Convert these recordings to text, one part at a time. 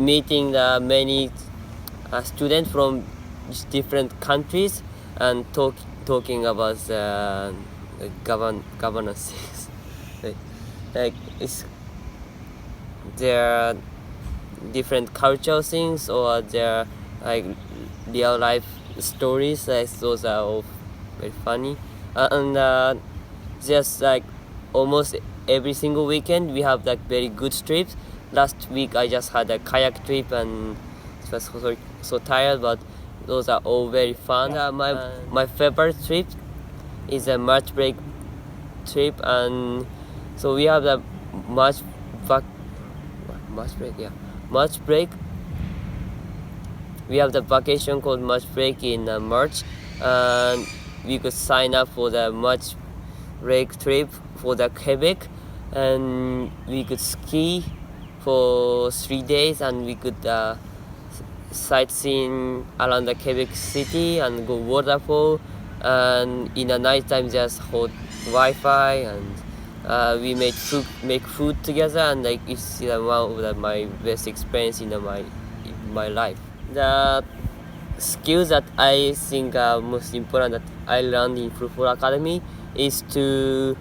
meeting many students from different countries and talking about governance things. like it's their different cultural things or their like real life stories. Like those are all very funny, and just like almost every single weekend we have like very good trips. Last week I just had a kayak trip and it was so tired, but those are all very fun. My favorite trip is a March break trip, and so we have the March break. We have the vacation called March break in March, and we could sign up for the March break trip for the Quebec, and we could ski for 3 days, and we could sightseeing around the Quebec city and go waterfall, and in the night time just hold Wi-Fi, and we make food together, and like it's one of my best experience in my life. The skills that I think are most important that I learned in Fulford Academy is to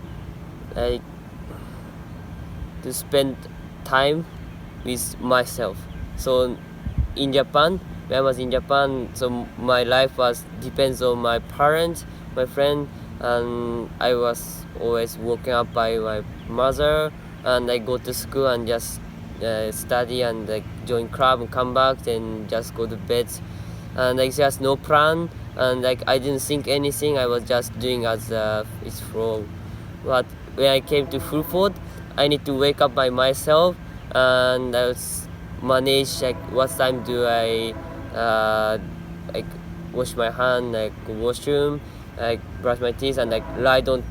spend time with myself. So in Japan, when I was in Japan, so my life depends on my parents, my friend, and I was always woken up by my mother, and I go to school and just study and like join club and come back, then just go to bed, and like just no plan, and like I didn't think anything. I was just doing as it's from. But when I came to Fulford, I need to wake up by myself, and I was manage like what time do I like wash my hand, like go washroom, like brush my teeth, and like ride on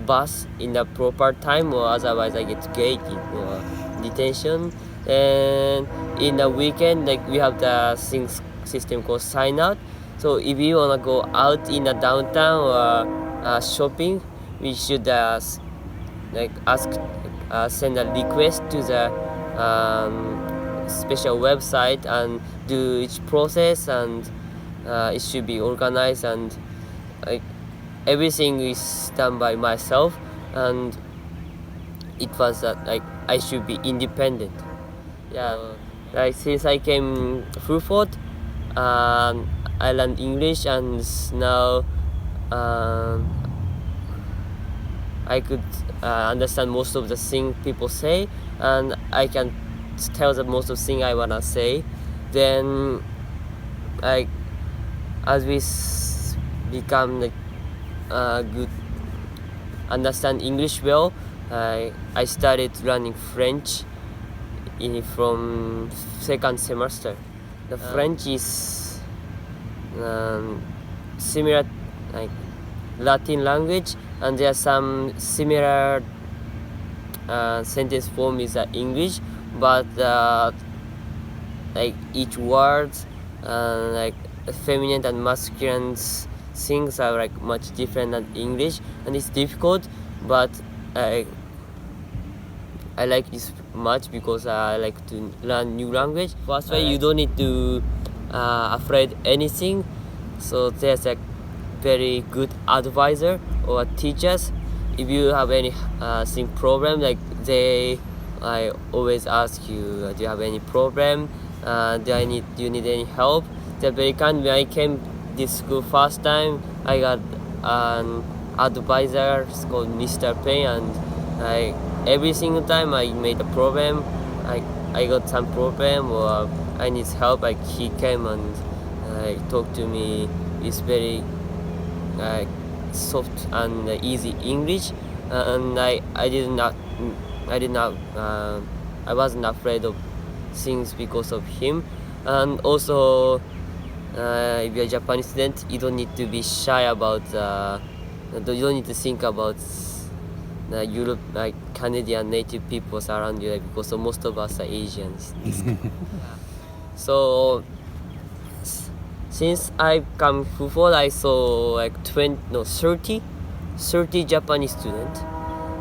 bus in the proper time, or otherwise I get gated or detention. And in the weekend, like we have the system called sign out. So if you wanna go out in the downtown or shopping, we should like send a request to the special website and do each process, and it should be organized, and like everything is done by myself, and it was like I should be independent. Like since I came Fulford, I learned English, and now I could understand most of the things people say, and I can tell the most of the things I wanna say. Then like as we become like good understand English well, I started learning French from second semester. The French is similar like Latin language, and there are some similar sentence form is English, but like each word like feminine and masculine things are like much different than English, and it's difficult, but I like this much because I like to learn new language. First way, you don't need to afraid anything, so there's a very good advisor or teachers. If you have any problem, like I always ask you, do you have any problem? Do you need any help? They're very kind. When I came this school first time, I got an advisor called Mr. Payne, and every single time I made a problem, I got some problem or I need help, like he came and talked to me. It's very soft and easy English, and I wasn't afraid of things because of him. And also if you're a Japanese student, you don't need to be shy about you don't need to think about Europe, like Canadian native peoples around you, like, because most of us are Asians. So since I come Fulford, I saw like 30 Japanese students,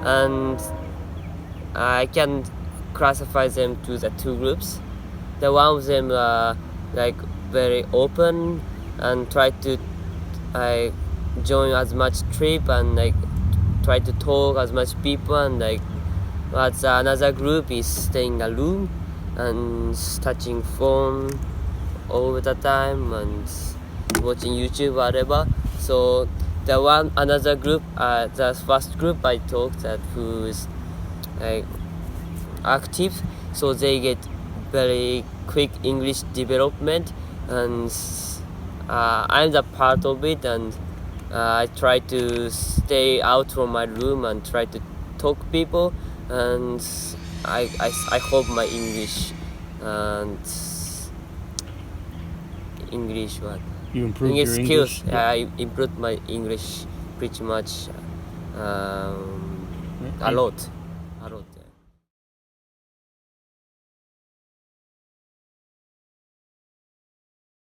and I can classify them to the two groups. the one of them like very open and try to join as much trip and like try to talk as much people, and like but another group is staying in a room and touching phone all the time and watching YouTube, whatever. So another group, the first group I talked that who's like active, so they get very quick English development, and I'm the part of it, and I try to stay out from my room and try to talk people, and I hope my English and what? You improved English your skills. English? Yeah, I improved my English pretty much a lot.